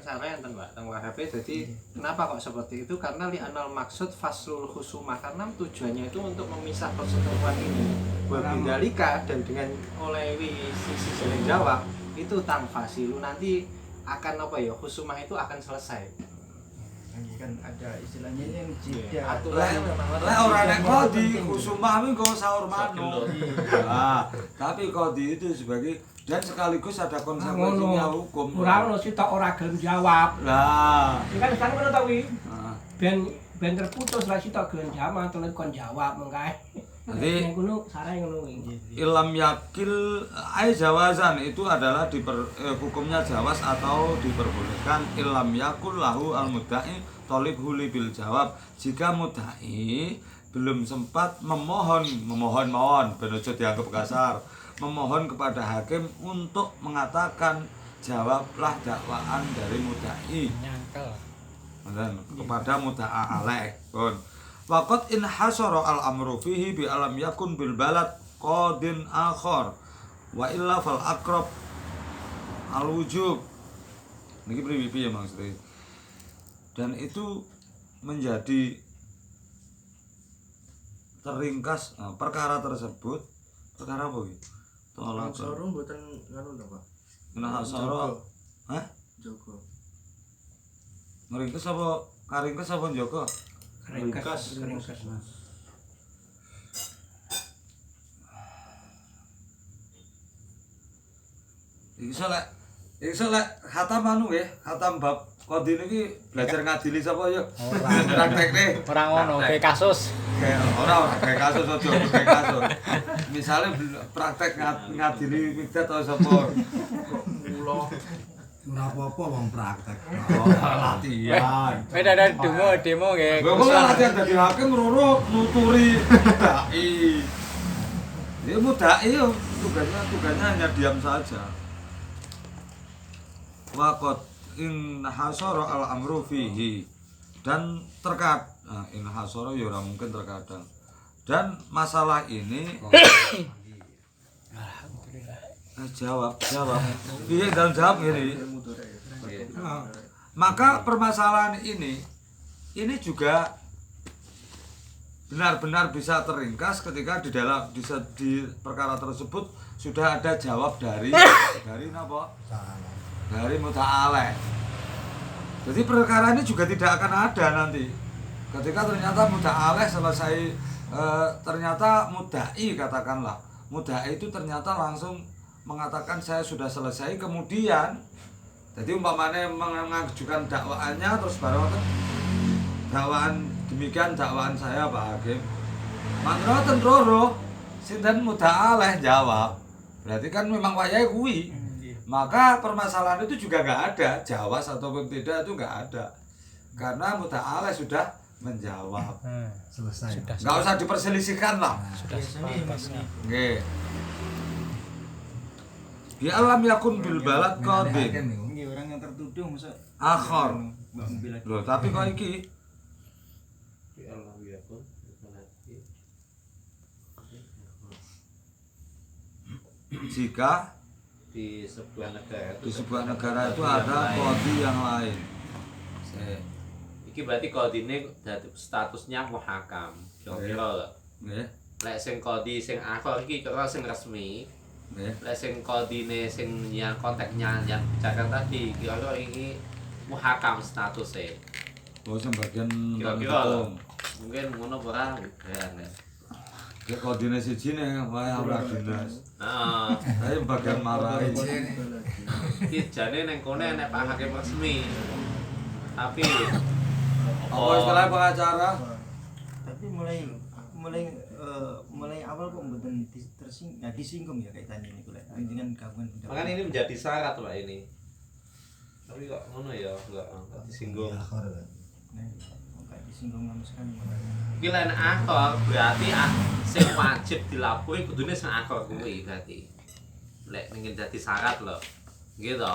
sampeyan ten Pak teng WHP. Jadi kenapa kok seperti itu? Karena li'anal maksud faslul khusumah, karena tujuannya itu untuk memisah perseteruan ini. Wabidalika, dan dengan oleh sisi jalan jawab itu tangfasilu, nanti akan apa ya, khusumah itu akan selesai. Ini kan ada istilahnya yang jeda. Aturannya memang Lah ora nek qadi khusumah kuwi nggo saur manu. Nah, tapi qadi itu sebagai dan sekaligus ada konsekuensinya hukum. Ora ono sitok ora gelem jawab. Lah, Iki kan sekarang ngono ta kuwi. nah, Ben terputus ra sitok gelem jawab, tenan kon jawab mengkae. Jadi- nek ngono sarae ngono kuwi. ilam yakil jawazan itu adalah hukumnya jawaz atau diperbolehkan ilam yakul lahu al mudda'i talib huli bil jawab, jika mudda'i belum sempat memohon benujo dianggap kasar, memohon kepada hakim untuk mengatakan jawablah dakwaan dari mudda'i kepada mudda'a alaih. Waqat in hasara al amru fihi bi alam yakun bil balad qadin akhar wa illa fal aqrab al wujub. Niki priwipi ya maksudnya. Dan itu menjadi terringkas perkara tersebut. Perkara apa iki? Tolak. Sorong mboten ngono to, Pak. Nah hasara. Hah? Joko. Meringkes apa karingkes apa njogo? Keringkas. Iki solek khatam anu nggih, khatam bab qadi niki belajar ngadili sapa ya? Praktekne. Ora ngono, kayak kasus. Ora kayak kasus aja kayak kasus. Misale praktek ngadili mikdat atau sapa? Kula ora apa-apa wong praktek. Latihan. Wis ada demo nggih. Gua kok latihan dadi hakim roro nuturi mudai. Ya mudai yo tugasnya hanya diam saja. Waqat in hasara al amru fihi, dan in hasara ya ora mungkin terkadang. Dan masalah ini jawab fihi dan jawab ini. Maka permasalahan ini juga benar-benar bisa teringkas ketika di perkara tersebut sudah ada jawab dari napa? Dari muta'alaih. Jadi perkara ini juga tidak akan ada nanti. Ketika ternyata muta'alaih selesai, ternyata mudda'i katakanlah. Mudda'i itu ternyata langsung mengatakan saya sudah selesai, kemudian jadi umpamanya mengajukan dakwaannya terus baru dakwaan demikian dakwaan saya Pak Hakim. Mangroten roro sinten muda'alaih jawab. Berarti kan memang wayahe kuwi. Maka permasalahan itu juga nggak ada, jawaz ataupun tidak itu nggak ada, karena muta'alaih sudah menjawab. Selesai. Nggak usah diperselisihkan lah. Sudah sepantas. Nggih. Bi alam yakun bil balad qadin ini orang yang tertuduh masa akhar. membela. Loh, tapi kok iki jika di sebuah negara itu ada qadi yang lain. Iki berarti qadine statusnya muhakam. Kira-kira Nggih. lek sing qadi sing akhir iki kira sing resmi. Nggih. Lek sing qadine sing yang konteksnya yang bicarakan tadi kira-kira ini muhakam statusnya. Oh, bagian Kira-kira mungkin ngono ora ya. Ki qadine siji ning wae ora dinas. Heeh. Saya bagian marahi. Iki jane ning kene nek Pak Hakim resmi. Tapi Apa istilah pengacara? Tapi mulai awal kok mboten disinggung ya kaitannya ini kula. Dengan gabungan makanya ini menjadi syarat Pak ini. Tapi kok ngono ya enggak disinggung. Enggak disinggung sama sekali. Iki lain akor berarti sing wajib dilapori kudune sing akor kuwi berarti. Lek ingin jadi syarat loh. Gitu.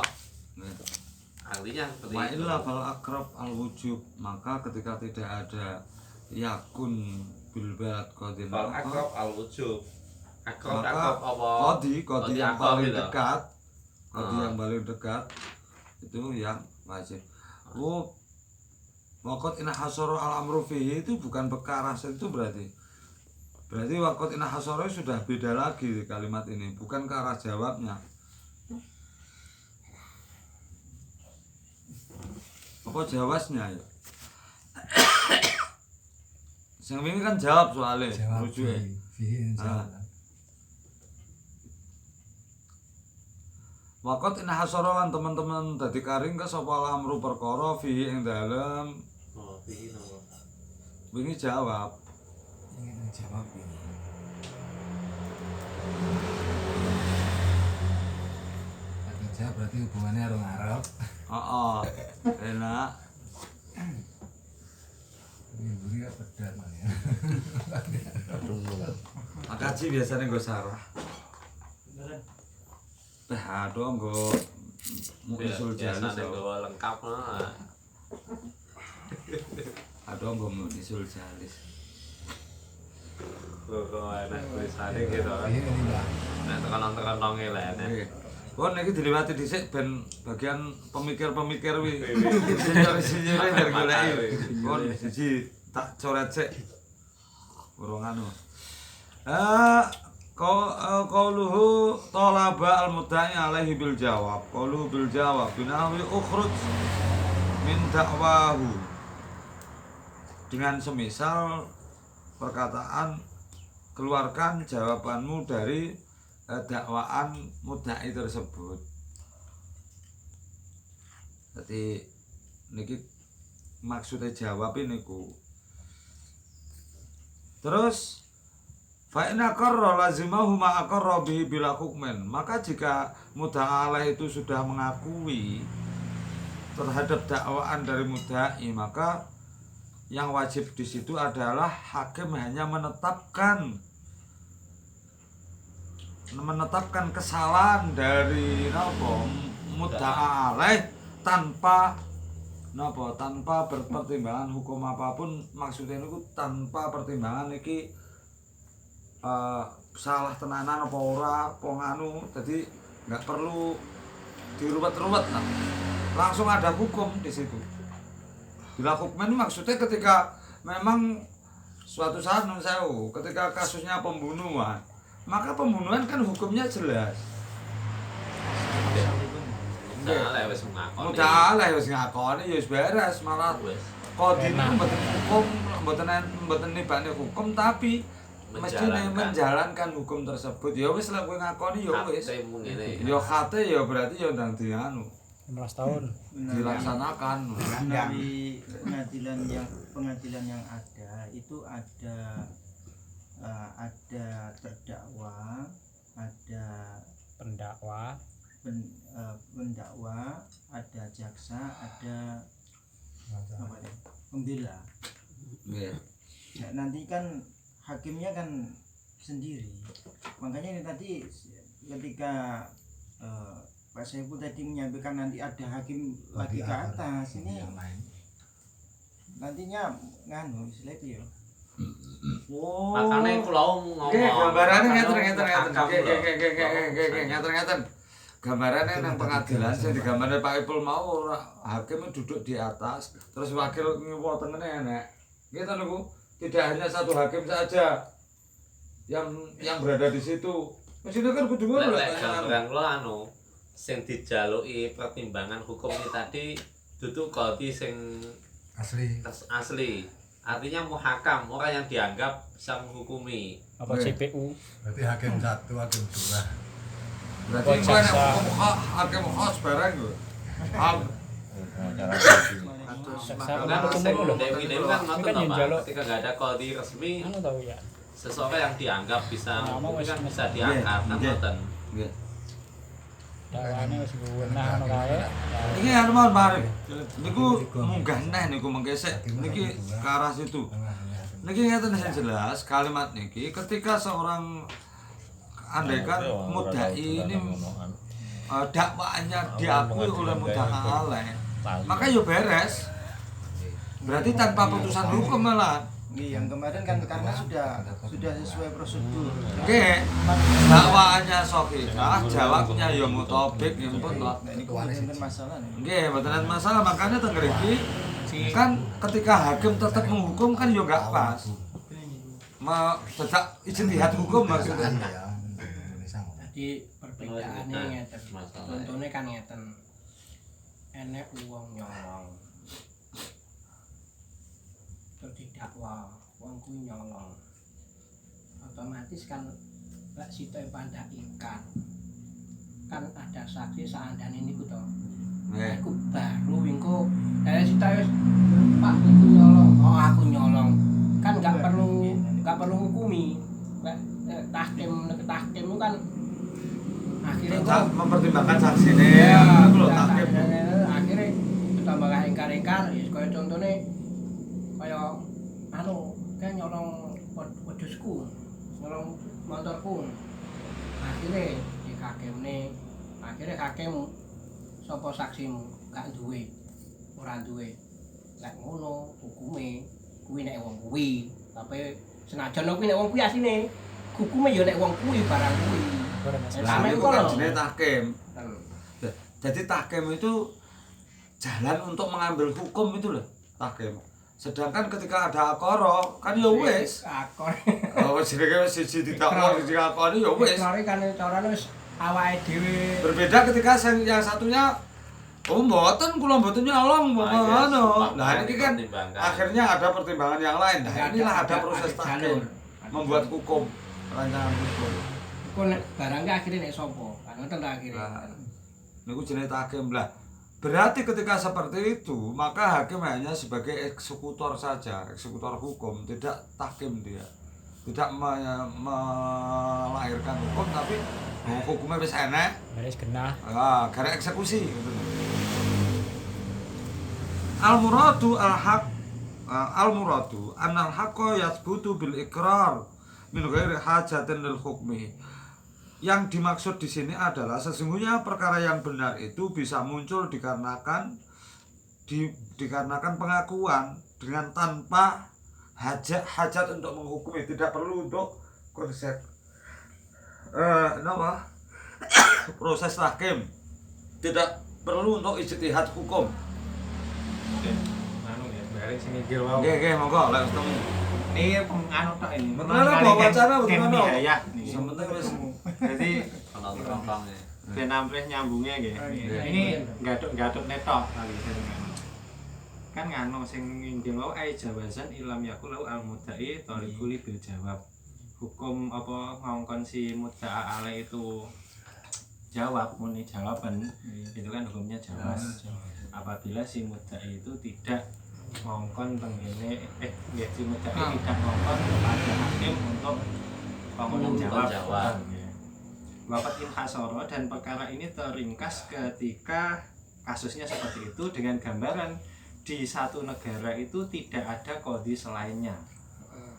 Artinya seperti Wa itu. illa fal akrab al wujub, maka ketika tidak ada yakun bil balad qadin Fal akrab al wujub. Akrab maka apa? qadi yang akrab paling itu. dekat, qadi yang paling dekat Itu yang wajib. Oh, waqad in hasara al-amru fihi itu bukan perkara itu berarti. Berarti waqad in hasara sudah beda lagi kalimat ini, bukan ke arah jawabnya. Apa jawabnya ya? Yang ini kan jawab soalnya, Jawab rujuk ya. fihi Ah. jawab. Waqat in hasara lan teman-teman dadi karing ke sapa amru perkara fihi ing dalem. Oh, ini nopo? Wingi jawab. Ini jawab ini. Ada jawab berarti hubungannya orang Arab. Heeh. Enak. Ini buri apa pedan ya. Makaji biasanya nggo sarah. Aduh nggo muisul jalis. Biasanya gue lengkap lah. Aduh nggo muisul jalis. Gue enak tulisannya gitu kan. Ini Mbak. Nah tekan-tekanongnya lah ya. Oke. Wah, niki diliwati dhisik ben bagian pemikir-pemikir wi. Insinyur-insinyur biar goleki. Kon siji tak coret sik. Urung anu. Qauluhu talaba al-mudda'i alaihi bil jawab. Qauluhu bil jawab binawi ukhruj min da'wahu. Dengan semisal perkataan keluarkan jawabanmu dari dakwaan mudda'i tersebut. Jadi niki maksudnya jawab niku. Terus fa in aqarra lazimahu ma aqarra bihi bila hukmin. Maka jika mudda'a alaih itu sudah mengakui terhadap dakwaan dari mudda'i, maka yang wajib di situ adalah hakim hanya menetapkan kesalahan dari mudda'a alaih tanpa berpertimbangan hukum apapun. Maksudnya itu tanpa pertimbangan iki salah tenanan apa ora apa nganu. Jadi nggak perlu diruwet-ruwet lah, langsung ada hukum di situ. Bila hukmen maksudnya ketika memang suatu saat ketika kasusnya pembunuhan, maka pembunuhan kan hukumnya jelas. Salah wis ngakoni. Mudah lah wis ngakoni ya wis beres, malah qadhi niku mboten hukum, mboten nibane hukum tapi mestine menjalankan hukum tersebut. Ya wis lek kowe ngakoni ya wis. Ya khate ya berarti ya ndang dianu 15 tahun. dilaksanakan. Dari pengadilan yang ada itu ada terdakwa, ada pendakwa, ada jaksa, ada pembela. Nggih. Nah, nanti kan hakimnya kan sendiri. Makanya ini tadi ketika Pak Saiful tadi menyampaikan nanti ada hakim lagi ke atas ini yang lain. nantinya nganu istilah itu ya. Oh. Makanya kula ngomong. Oke, gambarannya ngeten. Gambarannya nang pengadilan sing digambarne Pak Ipul mau ora hakim duduk di atas, terus wakil ngiwa tengene enek. Nggih to niku, tidak hanya satu hakim saja yang berada di situ. Mesine kan kudu ngono Lek gambaran kula sing dijaluki pertimbangan hukumnya tadi dudu qadhi sing asli. Artinya muhakam, orang yang dianggap bisa menghukumi. Apa CPU? Berarti hakim 1, hakim 2. Berarti kowe nek hakim khas barang lho. Karena sing Dewi kan ngoten to, Pak. Ketika enggak ada qadhi resmi, Anu tahu ya. seseorang yang dianggap bisa menghukumi kan bisa diangkat kan ngoten. Nggih. Dawane wis wenah ngono kae. Iki anu mawon Pak. Niku munggah neh niku menggesek niki ke arah situ. Niki ngeten sing jelas kalimat niki ketika seorang andaikan mudda'i ini dakwaannya diakui oleh mudda'a alaih, maka yo beres. Berarti tanpa putusan hukum malah Iya, yang kemarin kan karena sudah sesuai prosedur. Oke, dakwaannya Sokika, jawabnya ya mutobik ya pun Nah, ini bukan masalah nih. Oke, mboten masalah, makanya teng mriki kan ketika hakim tetap menghukum kan ya enggak pas. Tidak ijtihad hukum maksudnya. Jadi perbedaannya ngeten. Contohnya kan ngeten. Enek wong nyolong. Terus didakwa, wong kuwi nyolong. Otomatis kan lek sitoe pandak ikan. Kan ada saksi seandainya niku to. Nggih. Aku baru engko dari sitoe Pak niku nyolong. Oh, aku nyolong. Kan enggak perlu hukumi. Lek tahkim itu kan akhirnya kok Mempertimbangkan saksine ya ngono lho tahkim. akhirnya tambah ingkar-ingkar ya kaya contohnya kaya kan nyolong wedhusku, nyolong motorku. Akhirnya hakim sapa saksimu gak duwe, ora duwe. Lek ngono hukume kuwi nek wong kuwi. Tapi senajan kuwi nek wong kuwi asline hukume ya nek wong kuwi barang kuwi. Nah, itu kan jenenge tahkim. Jadi tahkim itu jalan untuk mengambil hukum itu loh, tahkim. Sedangkan ketika ada akoro kan ya wis. Akor. Oh, jenenge wis siji didakwa siji akoni ya wis. Ikrare kan carane wis awake dhewe. Berbeda ketika yang satunya mboten kula mboten nyolong ngono. Nah, ini kan akhirnya ada pertimbangan yang lain. Nah, inilah ada proses tahkim membuat hukum, rancangan hukum. Iku nek barangnya akhirnya nek sapa? Kan ngoten ta akhire. Niku jenenge tahkim lah. Berarti ketika seperti itu, maka hakim hanya sebagai eksekutor saja, eksekutor hukum, tidak tahkim dia. Tidak melahirkan hukum, tapi hukumnya wis enek. Beres genah. Gara eksekusi gitu. Al-muradu annal haqqo yathbutu bil iqrar min ghairi hajatin lil hukmi. Yang dimaksud di sini adalah sesungguhnya perkara yang benar itu bisa muncul dikarenakan pengakuan dengan tanpa hajat untuk menghukumi, tidak perlu untuk konsep proses tahkim, tidak perlu untuk ijtihad hukum. Bareng sing nggil wae. Nggih, monggo lek ketemu. Ini anu tok ini. Bener apa wacana bagaimana? Ya. Sementing wis Jadi Nonton ya. ben amplih nyambungnya nggih. Iya. Ini gathuk netok kali kan nganu sing nginggil wae ai jawazan ilam yakul al-mudda'i tariquli bil jawab. Hukum apa ngongkon si mudda'a ale itu jawab muni jawaban itu kan hukumnya jawab. Apabila si mudda'i itu tidak ngongkon tenggene si mudda'i tidak ngongkon kepada hakim untuk pertanggung jawab. Wakat inhasoro dan perkara ini teringkas ketika kasusnya seperti itu dengan gambaran di satu negara itu tidak ada qadhi selainnya.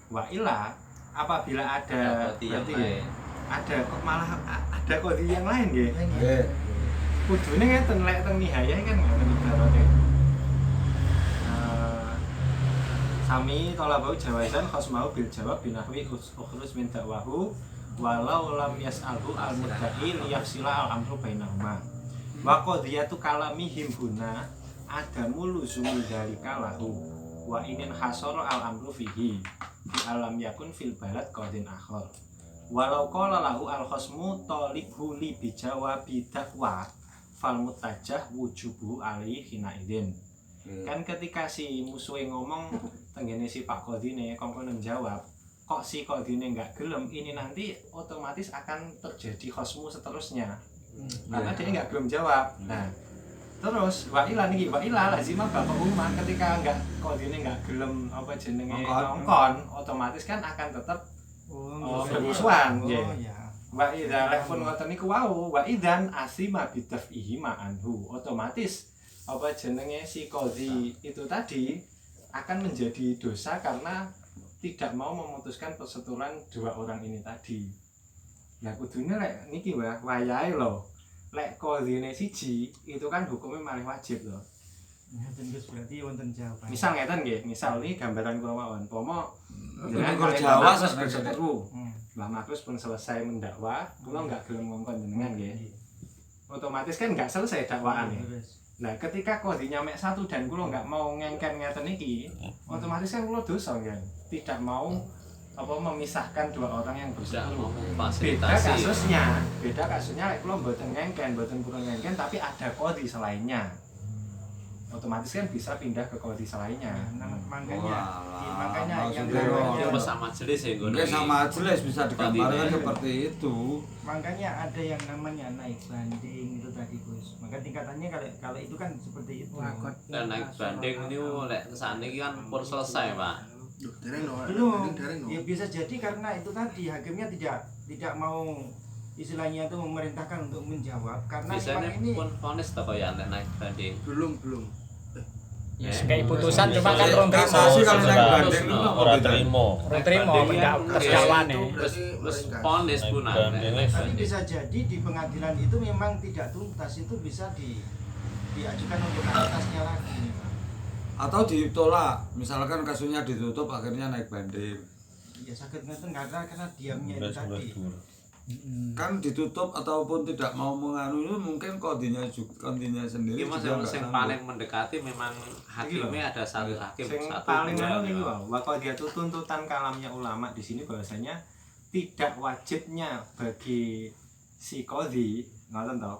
Wa illa apabila ada berarti ada malah ada qadhi yang lain nggih. nggih. Kudune ngeten lek teng nihaya kan ngoten ibarate. Sami talabau jawazan khosmau bil jawab binahwi ukhrus min dakwahu walau lam yas'alhu al-mudda'i liyafsila al-amru bainahuma. Wa qadhiyatu kalamihim huna adamu luzumi dzalika lahu wa inin hasara al-amru fihi bi alam yakun fil balad qadin akhar. Walau qala lahu al-khasmu talibhu li bijawabi dakwa fal mutajah wujubu alaihi hina idin. Kan ketika si musuhe ngomong tenggene si Pak Qadhine kongkon jawab, kok si Qadhine enggak gelem, ini nanti otomatis akan terjadi khosmu seterusnya. Karena dia enggak gelem jawab. Nah, terus wa ila lazima bapak umar ketika enggak Qadhine enggak gelem apa jenenge ngongkon, otomatis kan akan tetap bermusuhan nggih. Wa idza lafun ngoten niku wau wa idzan asima bidaf'ihi ma'anhu. Otomatis apa jenenge si qadhi itu tadi akan menjadi dosa karena tidak mau memutuskan persetujuan dua orang ini tadi. Lah kudune lek niki wayahe lho. Lek qadhine siji itu kan hukumnya malah wajib lho. Ngoten Gus, berarti wonten jawaban. Misal ngeten nggih, misal iki gambaran kula mawon. Pomo Negara Jawa Markus sak berseteru. Hmm. Mbah Markus pun selesai mendakwa, kula nggak gelem ngongkon jenengan nggih. Otomatis kan nggak selesai dakwaan ya. Terus. Nah, ketika kodinya mek 1 dan kula nggak mau ngengken ngeten iki, otomatis kan kula dosa kan. Tidak mau apa memisahkan dua orang yang Tidak berseteru. mau Beda memfasilitasi. kasusnya lek kula mboten ngengken, mboten kurang ngengken tapi ada kodi selainnya. Otomatis kan bisa pindah ke kodi selainnya. Nah, makanya Walah, makanya yang maksudnya namanya Itu sama majelis ya Mungkin sama jelas bisa digambarkan Tadi, seperti itu. makanya ada yang namanya naik banding itu tadi Gus. Maka tingkatannya kalau itu kan seperti itu. Dan naik banding ini lek kesana ini kan pun selesai pak. Belum. Ya bisa jadi karena itu tadi hakimnya tidak mau istilahnya itu memerintahkan untuk menjawab karena Biasanya memang ini pun vonis toko ya lek naik banding. belum Ya. Kayak putusan cuma kan rong trimo. Kasasi kalau naik Sebenarnya. banding itu apa Ora bedanya? trimo. Rong trimo Bandingnya dakwane. Wes vonis pun Naik banding ada. wis. tapi bisa jadi di pengadilan itu memang tidak tuntas itu bisa diajukan untuk atasnya lagi. Atau ditolak, misalkan kasusnya ditutup akhirnya naik banding. Ya sakit ngeten karena diamnya itu tadi. Kan ditutup ataupun tidak mau menganu itu mungkin kondinya sendiri Ini mas juga yang nggak sanggup. paling mendekati memang hakimnya ada satu hakim Sing satu. paling tinggal, anu ya. niki wae, dia tuh tuntutan kalamnya ulama di sini bahwasanya tidak wajibnya bagi si kodi, ngoten to.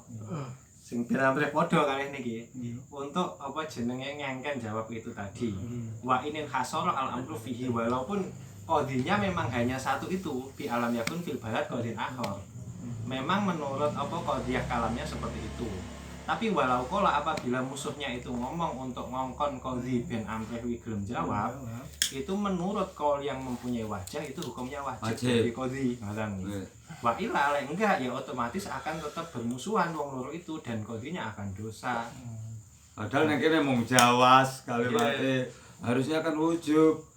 Sing hampir padha kalih niki. Untuk apa jenenge ngengken jawab itu tadi. Wa inin hasara al amru fihi walaupun kodinya memang hanya satu itu bi alam yakun fil balad kodin akhor. Memang menurut apa kodiyah kalamnya seperti itu. Tapi walau kola apabila musuhnya itu ngomong untuk ngongkon kodi ben amreh wi gelem jawab, itu menurut kol yang mempunyai wajah itu hukumnya wajib Wajib. bagi kodi. Ngoten. Oke. Wa ila lek enggak ya otomatis akan tetap bermusuhan wong loro itu dan kodinya akan dosa. Padahal nek kene mung jawas kalimatnya harusnya kan wujub.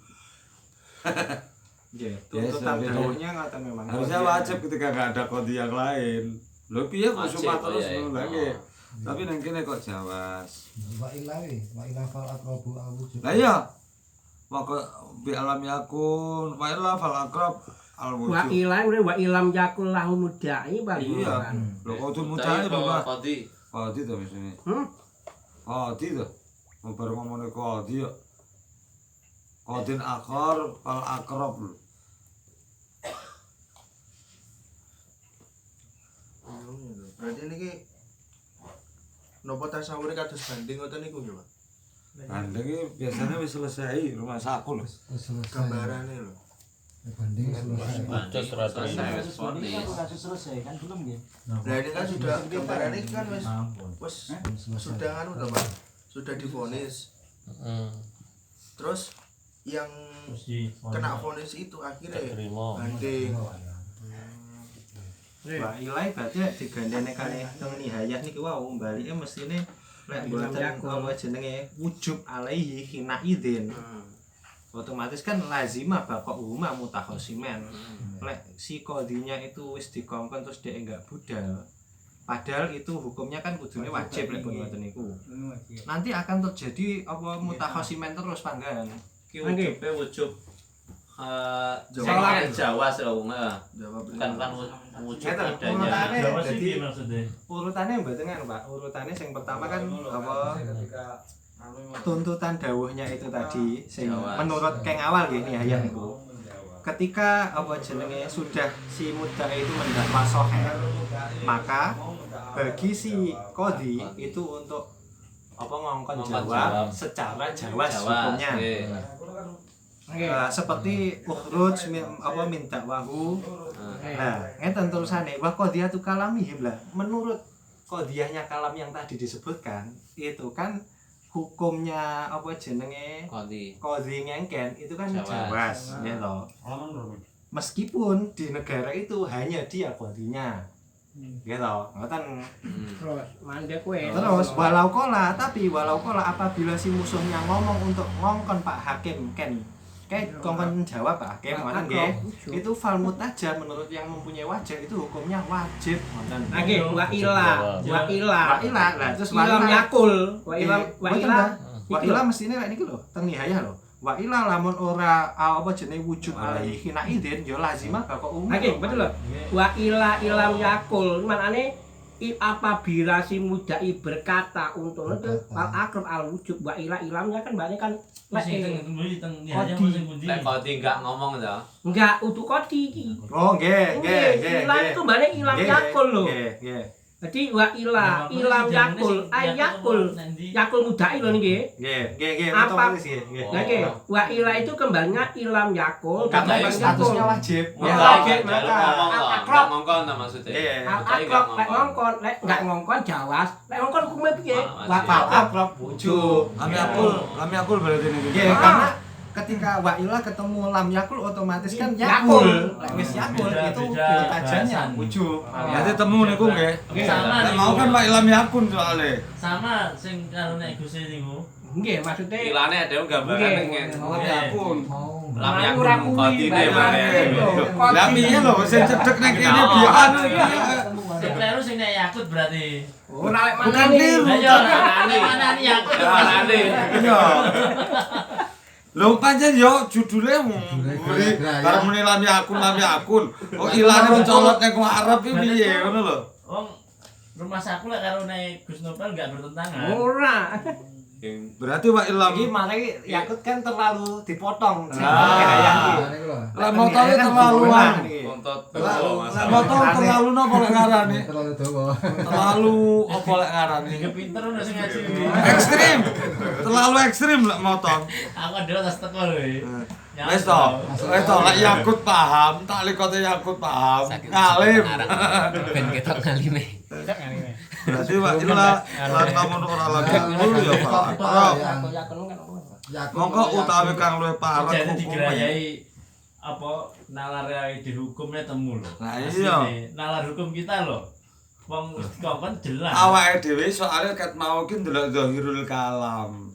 Nggih, Yes, tuntutan harusnya- dawuhnya ngoten memang. Harusnya Kodi- wajib ketika nggak ada kodi yang lain. Lho piye kok Wajib, cuma terus ya, ya. ngono lagi. Tapi nek kene kok jawas. Wa ilah fal aqrabu al wujud. Lah iya. Maka bi alam yakun wa illa fal aqrab al Wa wujud. ilam wa ilam yakul lahu mudai bali. Iya. Lho kok tuh mucai lho, Pak. Kodi. Kodi to misine. Hmm? Kodi to. Mau baru ngomongin kodi yo. Kodin akor fal aqrab lho. berarti ini nopo tasawuri kados banding ngoten niku nggih Pak Bandeng iki biasanya wis selesai rumah saku lho. Selesai. gambarane lho Banding selesai. Putus ora trimo. Selesai wis Kasus banding vonis. kan kasus selesai kan belum ya? nah ini kan sudah gambarane kan wis Selesai. sudah anu to Pak sudah divonis terus yang kena vonis itu akhirnya Trimo. banding Wah, ilai berarti digandene kalih teng nihayah niki wau balike mestine lek mboten apa jenenge wujub alaihi hina idzin. Otomatis kan lazimah bakok umma mutakhasimen. Lek si kodinya itu wis dikongkon terus dhek enggak budal. Padahal itu hukumnya kan kudune wajib lek pun ngoten niku. Nanti akan terjadi apa mutakhasimen terus panggan. Ki wujube wujub Jawa. Jawas lho jawab bukan kan wujud Ngeten, adanya. urutane urutannya mboten kan Pak. Urutannya sing pertama kan apa tuntutan dawuhnya itu tadi sing Jawas. menurut keng awal nggih nihayah niku. Ketika apa jenenge sudah si mudda'i itu mendakwa sahih, maka bagi si kodi itu untuk apa ngongkon Ngongkon jawab jawab. secara jawas Jawas, hukumnya. nggih. Seperti ukhruj apa minta wahu. Nah, ngeten terusane wa qadiyatu kalamihim lah. Menurut qadiyahnya kalam yang tadi disebutkan, itu kan hukumnya apa jenenge Kodi. qadhi ngengken itu kan Jawas. jawas, ya toh. Meskipun di negara itu hanya dia qadhinya. Gitu, ngoten. Terus mandek kowe. Terus walau kola apabila si musuhnya ngomong untuk ngongkon Pak Hakim ken kayak kongkon jawab kayak mana nggih. Itu fal mutaja menurut yang mempunyai wajah itu hukumnya wajib ngoten. Nggih, wa ila. Lah terus Ilam yakul, wa ila mestine lek niki lho, teng nihayah lho. Wa ila lamun ora apa jenenge wujub alaihi khina idin ya lazimah kok umum. Nggih, betul lho. Wa ila ilam yakul, maknane apabila si mudai berkata untuk itu al akrab al wujub wa ila ilamnya kan banyak kan Lek kodi enggak ngomong ya. enggak utuh kodi iki. Oh nggih. Ilam itu banyak ilam yakul lho. Nggih. Jadi wa ila ilam yakul ayakul mudai lho niki. Nggih. Apa? Nggih. Nggih, wa ila itu kembalinya ilam yakul Karena statusnya wajib. Akrab ngongkon ta maksudnya. al akrab lek ngongkon, lek enggak ngongkon jawas, lek ngongkon hukumnya piye? Wa Akrab wujub. Lam yakul berarti ini. Nggih, karena ketika wa ila ketemu lam yakul otomatis kan yakul. Lek wis yakul itu tajanya wujub. Berarti temu niku nggih. Sama Nek mau kan wa ilam yakun soalnya. sama sing karo nek Gusti niku. Nggih, maksudnya Ilane ada gambaran pengen. Lam yakun. Lam yakun kodine bare. Lah piye lho sing cedhek nek kene biyen iki. Sing kleru sing nek yakut berarti. ora lek Bukan manane. keliru. Lah yo manane yakut. Manane. Iya. Lho pancen yo judule mburi karo muni lam yakun. Oh ilane mencolot nek arep iki piye ngono lho. Wong rumah saku lek karo nek Gus Nopal enggak bertentangan. Ora. Berarti wa ilam Iki malah yakut kan terlalu dipotong. lah motoe terlaluan. Untuk Lah motor terlalu napa lek ngarani? Terlalu dawa. Terlalu apa lek ngarani? Sing pinter ono sing ngaji. Ekstrim. Terlalu ekstrim lek motor. Aku dhewe tas teko lho. Wes to, lek yakut paham, tak likote yakut paham. Ngalim. ben ketok ngalime. Berarti wa illa lan lamun ora lagi kulo ya Pak. Yakun kan apa? Mongko utawi kang luwih parek Jadi hukume. digerayai apa nalar dihukumnya temu lho. Nah, iya. Asline, nalar hukum kita lho. Wong kongkon jelas. Awake dhewe soalnya ket mau ki ndelok zahirul kalam.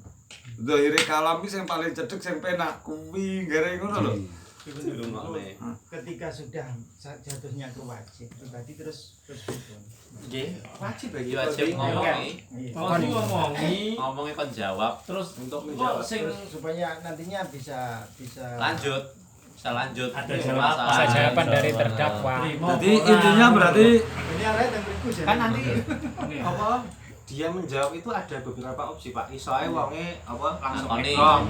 Zahire kalam ki sing paling cedhek sing penak kuwi ngare ngono lho. Ketika sudah jatuhnya ke wajib berarti terus hukum. Nggih, wajib bagi Wajib ngomongi. Kok ngomongi Ngomongnya kon jawab terus untuk kok menjawab. sing Supaya nantinya bisa lanjut. Bisa lanjut. Ada Masalah. jawaban. Ada jawaban dari terdakwa. Jadi intinya berarti ini arahnya dan berikus ya. Kan nanti apa dia menjawab itu ada beberapa opsi Pak. Iso ae wonge apa langsung Ngakoni. ekrom.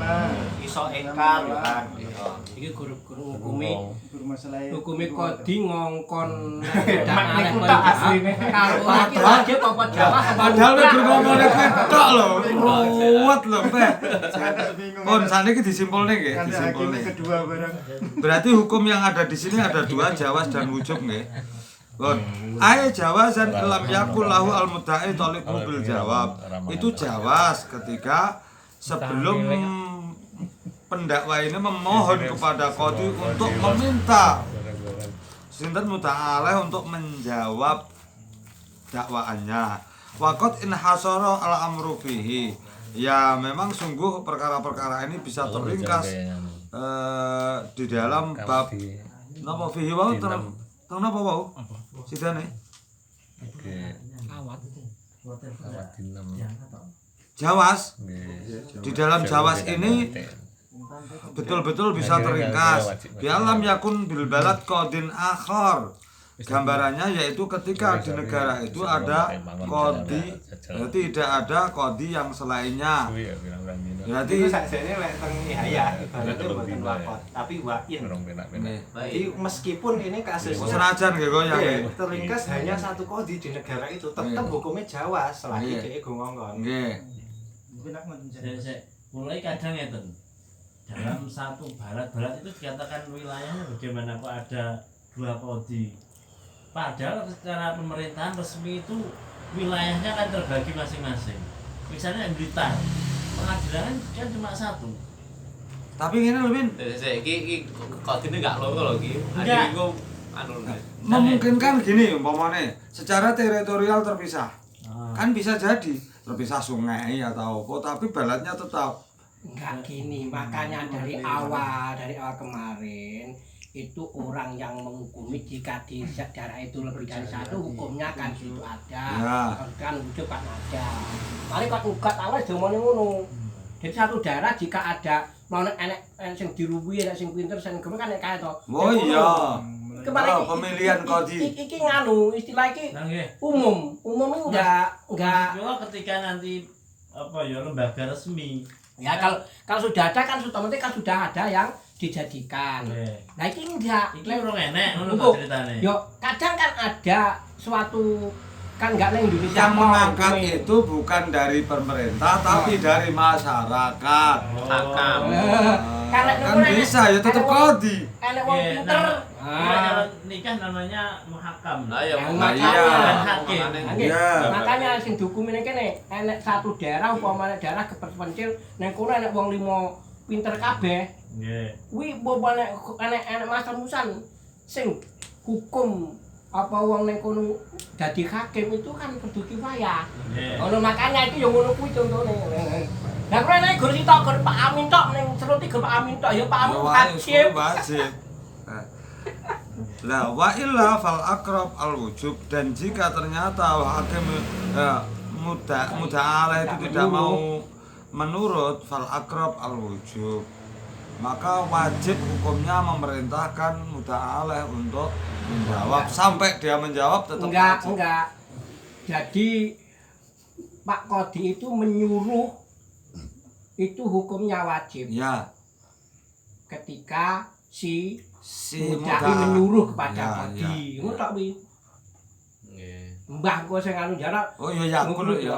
Iso engkar ya kan. Iki guru-guru Bermasalah hukume kodi ngongkon Mak niku tak asline. kalau iki wajib apa jawas padahal nek ngomongane ketok lho. Ruwet lho, Pak. Pon saniki disimpulne nggih, Karena disimpulne. hakim kedua barang. Berarti hukum yang ada di sini ada dua, jawas dan wujub nggih. Bon, ae jawazan lam yakul lahu al mudda'i taliqu bil jawab. Itu jawas ketika sebelum pendakwa ini memohon kepada qadhi untuk meminta sinten muta'alaih untuk menjawab dakwaannya. Waqad in hasara al amru fihi. Ya memang sungguh perkara-perkara ini bisa terringkas di dalam bab napa fihi wa teng napa wau? Sidane. Jawas. Di dalam jawas ini betul-betul bisa teringkas. Bi alam yakun bil balad qadin akhar. Gambarannya yaitu ketika di negara itu ada qadhi, berarti tidak ada qadhi yang selainnya. Berarti Itu sakjane lek teng ihaya ibaratnya bukan wakot, tapi wain. Jadi meskipun ini kasusnya senajan nggih kok yang terringkas hanya satu kodi di negara itu, tetap hukumnya Jawa selagi dia ngongkon. nggih. mulai kadang ngeten. Dalam satu barat itu dikatakan wilayahnya bagaimana kok ada dua kodi. Padahal secara pemerintahan resmi itu wilayahnya kan terbagi masing-masing. Misalnya Blitar, pengadilan kan cuma satu. Tapi ngene lho, Min. Iki kodine gak loro lho iki. Enggak. Iku anu. Memungkinkan gini umpamane, secara teritorial terpisah. Ah. Kan bisa jadi terpisah sungai atau apa, tapi balatnya tetap. Enggak gini, makanya dari awal kemarin itu orang yang menghukumi jika di daerah itu lebih dari satu hukumnya kan situ ada, kan wujud kan ada. Mari kok ugat awal diomongin ngono. Jadi satu daerah jika ada mau enek sing dirubuhi, enek sing pinter, sing gede kan kae to. Oh iya. Kemarin pemilihan kodi. Iki nganu istilah iki umum itu enggak. Ketika nanti apa ya lembaga resmi. Ya kalau sudah ada kan otomatis kan sudah ada yang dijadikan. Nah ini enggak. Iki urung enek ngono ceritane. Yo kadang kan ada suatu kan enggak nang Indonesia Yang mengangkat itu bukan dari pemerintah tapi dari masyarakat. Hakam. Kan bisa ya tetap kodi. Enek wong pinter. Kalau nikah namanya muhakam. Lah ya hakim. Makanya sing dokumen kene enek satu daerah umpamane daerah kepencil nang kono enek wong 5 pinter kabeh. Nggih. Kuwi enek master musan sing hukum apa wong ning kono dadi hakim itu kan kudu kifayah. Ngono makanya itu yo ngono kuwi contone. Lah kok nek gur sitok gur Pak Amin tok ning Ceruti gur Pak Amin tok ya Pak Amin hakim. Lah wa illa fal aqrab al wujub, dan jika ternyata hakim muda'alah itu tidak mau menurut fal aqrab al wujub, maka wajib hukumnya memerintahkan muda'alah untuk menjawab. Sampai dia menjawab tetap enggak. Jadi Pak Kodi itu menyuruh itu hukumnya wajib. Ya. Ketika si mudai menyuruh kepada Kodi. Ngono tok kuwi. Nggih. Mbah kok sing anu jarak. Oh iya kudu ya.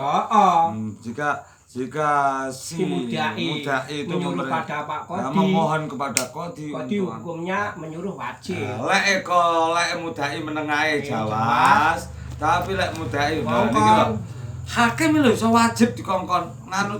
Jika si mudai itu menyuruh kepada Pak Kodi, memohon kepada Kodi hukumnya menyuruh wajib. Lek mudai menengahe jawas, tapi lek mudai niki lho. Hakim lho iso wajib dikongkon,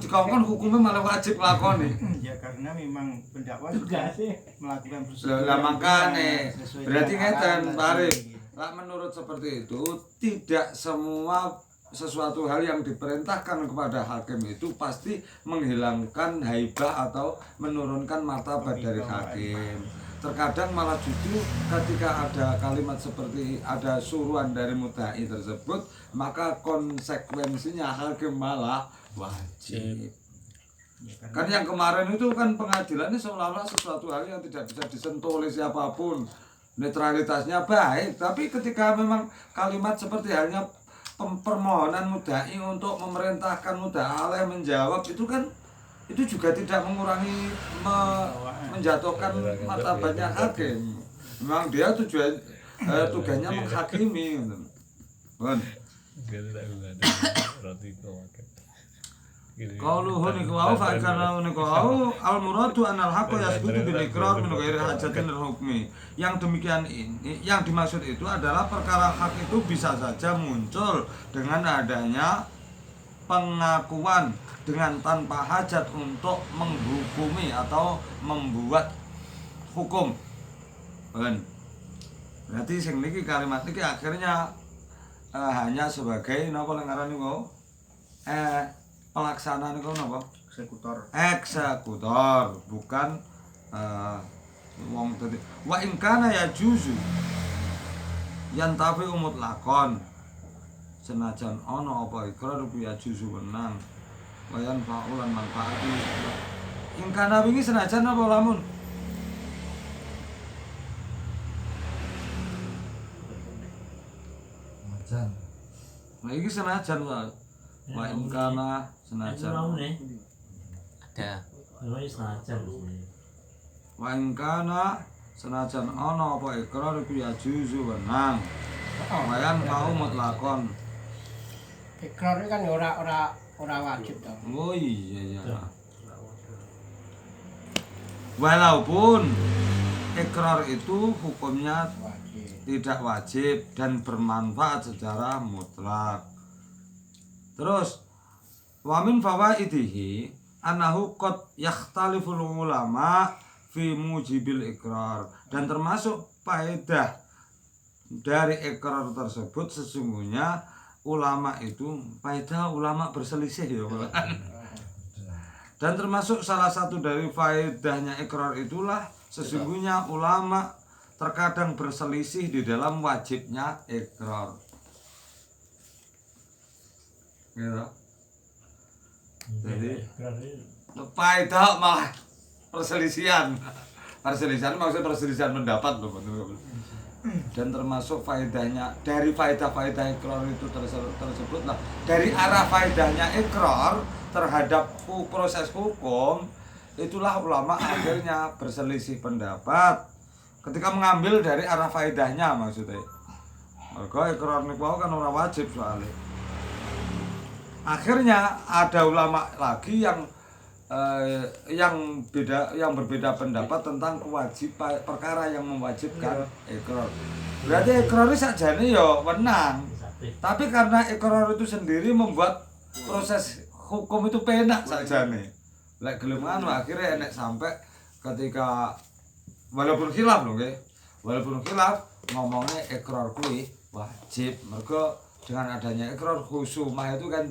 dikongkon hukumnya malah wajib nglakoni. Ya karena memang pendakwa juga melakukan prosedur. Lah makane berarti ngeten Pak Arif. Lah menurut seperti itu tidak semua sesuatu hal yang diperintahkan kepada hakim itu pasti menghilangkan haibah atau menurunkan martabat dari hakim. Terkadang malah justru ketika ada kalimat seperti ada suruhan dari mudai tersebut, maka konsekuensinya hakim malah wajib. Kan yang kemarin itu kan pengadilannya seolah-olah sesuatu hal yang tidak bisa disentuh oleh siapapun, netralitasnya baik, tapi ketika memang kalimat seperti halnya permohonan mudai untuk memerintahkan muda'aleh menjawab itu juga tidak mengurangi menjatuhkan martabatnya hakim. Memang dia tugasnya menghakimi. Bon. Qauluhu niku wau fa kana niku wau al muradu anal haqqu yasbutu bil iqrar min ghairi hajatin hukmi. Yang demikian ini yang dimaksud itu adalah perkara hak itu bisa saja muncul dengan adanya pengakuan dengan tanpa hajat untuk menghukumi atau membuat hukum. Berarti sing niki kalimat niki akhirnya hanya sebagai napa lengaran niku pelaksana niku napa? Eksekutor, bukan wong tadi. Wa in kana yajuzu yantafi mutlaqan, senajan ana apa ikrar ya juzu menang wayan faulan manfaati. Ing kana wingi senajan apa lamun Macan. nah iki senajan wa ing kana senajan Ada. wa ing kana senajan ana apa ikrar ya juzu menang wayan fau mutlaqan. Ikrar kan ora wajib to. Oh iya. Walaupun ikrar itu hukumnya tidak wajib dan bermanfaat secara mutlak. Terus wa min fawaidihi annahu qad yakhtaliful ulama fi mujibil ikrar, dan termasuk faedah dari ikrar tersebut sesungguhnya ulama itu faedah ulama berselisih ya. Dan termasuk salah satu dari faedahnya ikrar itulah sesungguhnya ulama terkadang berselisih di dalam wajibnya ikrar. Gitu. Jadi faedah malah perselisihan. Perselisihan maksudnya perselisihan pendapat loh. Dan termasuk faedahnya dari faedah-faedah ikrar itu tersebut lah. Dari arah faedahnya ikrar terhadap proses hukum, itulah ulama akhirnya berselisih pendapat ketika mengambil dari arah faedahnya maksudnya. Mergo ikrar niku kan ora wajib soalnya. Akhirnya ada ulama lagi yang berbeda pendapat tentang kewajiban perkara yang mewajibkan ikrar. Berarti ikrar sakjane ya wenang. Tapi karena ikrar itu sendiri membuat proses hukum itu penak sakjane. Lek gelem anu akhirnya enek sampai ketika walaupun khilaf lho nggih. Walaupun khilaf ngomongnya ikrar kuwi wajib. Mergo dengan adanya ikrar khusumah itu kan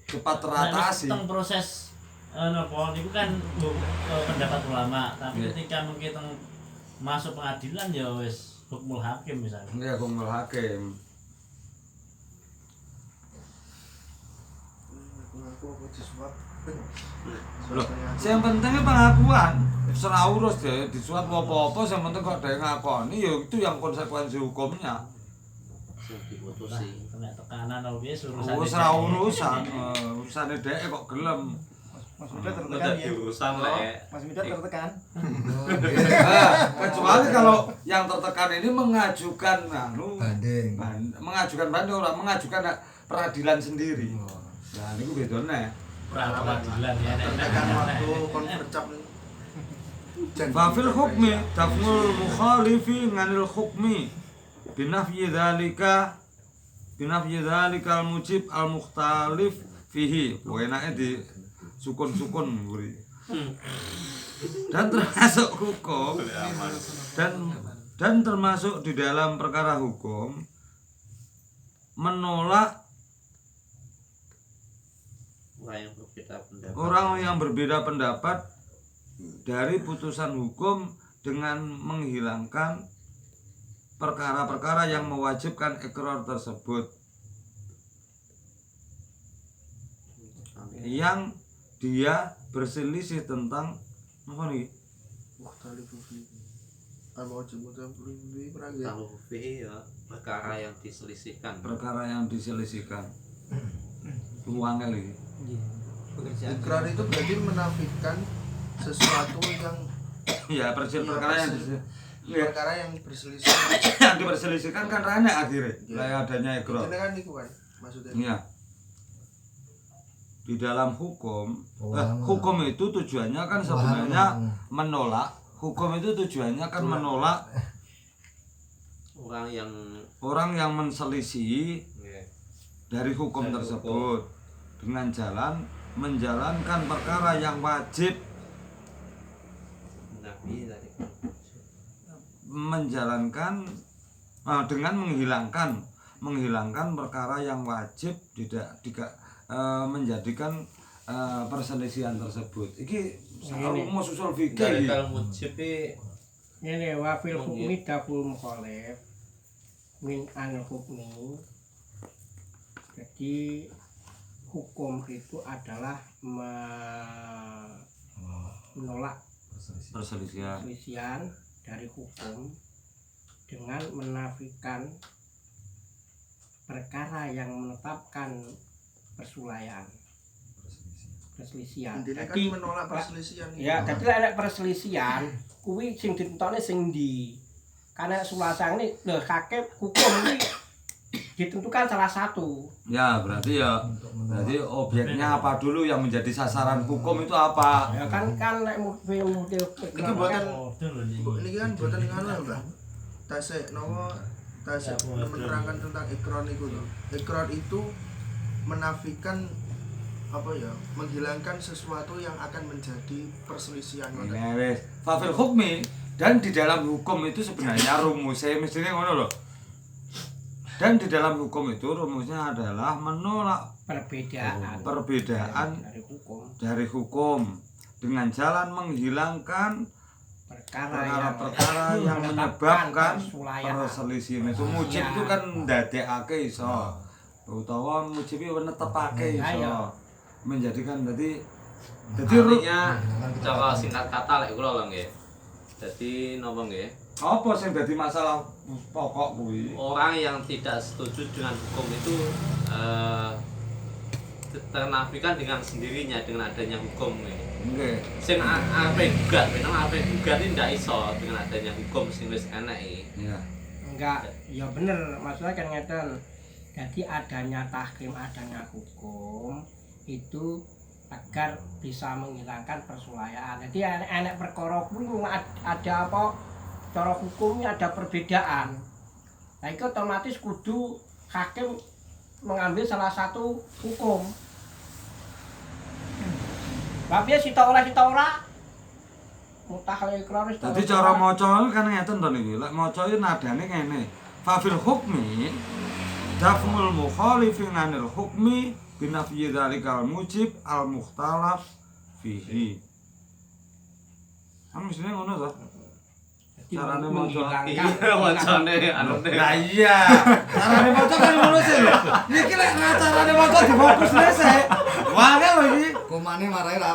cepat teratasi. Tentang proses napa niku kan pendapat ulama, tapi ketika mungkin masuk pengadilan ya wis hukmul hakim misalnya. Iya, hukmul hakim. Loh, yang pentingnya pengakuan. Serah urus deh, disuap apa-apa, yang penting kok ada yang ngakoni, ya itu yang konsekuensi hukumnya. Diputusi. Kena tekanan atau piye Oh, serah urusan, urusane dhek kok gelem. Mas Mida tertekan ya. Urusan lek. Mas Mida tertekan. Kecuali kalau yang tertekan ini mengajukan Banding. mengajukan banding orang mengajukan peradilan sendiri. Nah, niku bedone. peradilan ya. Tekan waktu konvercap Fafil hukmi tafnul mukhalifi nganil hukmi binafyi dzalika al mujib al mukhtalif fihi. Enake di sukun-sukun mburi. Dan termasuk hukum dan termasuk di dalam perkara hukum menolak orang yang berbeda pendapat dari putusan hukum dengan menghilangkan perkara-perkara yang mewajibkan ikrar tersebut yang dia berselisih tentang apa nih? Perkara yang diselisihkan. Perkara yang diselisihkan. Uangnya lagi. ikrar itu berarti menafikan sesuatu yang Ya, perkara yang perkara yang berselisih. yang diperselisihkan kan rane akhirnya. Lah adanya ikrar. Itu kan niku kan maksudnya. Iya. Di dalam hukum, hukum itu tujuannya kan sebenarnya menolak. Hukum itu tujuannya kan menolak orang yang menselisih dari hukum tersebut dengan jalan menjalankan perkara yang wajib, menjalankan dengan menghilangkan perkara yang wajib tidak menjadikan perselisihan tersebut. Iki mau usul fikih iki. Ini wafil hukmi daful mukhalif min an hukmi. Jadi hukum itu adalah menolak Perselisihan dari hukum dengan menafikan perkara yang menetapkan perselisihan. Intinya kan Jadi menolak perselisihan. ya, jadi ada perselisihan kuwi sing ditentokne sing ndi. Karena sulasang ini lho hakim hukum ini ditentukan salah satu. Ya, berarti objeknya apa dulu yang menjadi sasaran hukum itu apa? Ya kan nek model Ini buatan ini kan buatan yang anu Mbak. Tasik menerangkan tentang ikrar niku lho. Ikrar itu menafikan apa ya? Menghilangkan sesuatu yang akan menjadi perselisihan. Ini wis fafil hukmi, dan di dalam hukum itu sebenarnya rumusnya mestinya ngono loh. Dan di dalam hukum itu rumusnya adalah menolak perbedaan dari hukum dengan jalan menghilangkan perkara-perkara yang menyebabkan perselisihan itu. Mujib itu kan ndadekake iso, utawa mujib itu netepake iso, menjadikan jadi artinya cara singkat kata lek kula lho nggih. Dadi napa nggih? apa sing dadi masalah pokok kuwi? Orang yang tidak setuju dengan hukum itu ternafikan dengan sendirinya dengan adanya hukum nggih. Nggih. Sing ape gugat, memang ape gugat ini ndak iso dengan adanya hukum sing wis enek iki. Iya. enggak ya bener maksudnya kan ngeten. Jadi adanya tahkim, adanya hukum itu agar bisa menghilangkan perselisihan. Jadi enek perkara kuwi ada apa cara hukumnya ada perbedaan. Nah itu otomatis kudu hakim mengambil salah satu hukum. Tapi sita ora mutahal ikrar wis. Dadi cara maca kan ngeten to niki. Lek maca iki nadane ngene. Fa fil hukmi daf'ul mukhalifin 'anil hukmi binafyi dzalikal mujib al mukhtalaf fihi. Kan mestine ngono to. Carane maca. Iya, macane anune. Lah iya. Carane maca kan ngono sih. Niki lek carane maca difokus sik. Wangel lho iki. Komane marai ra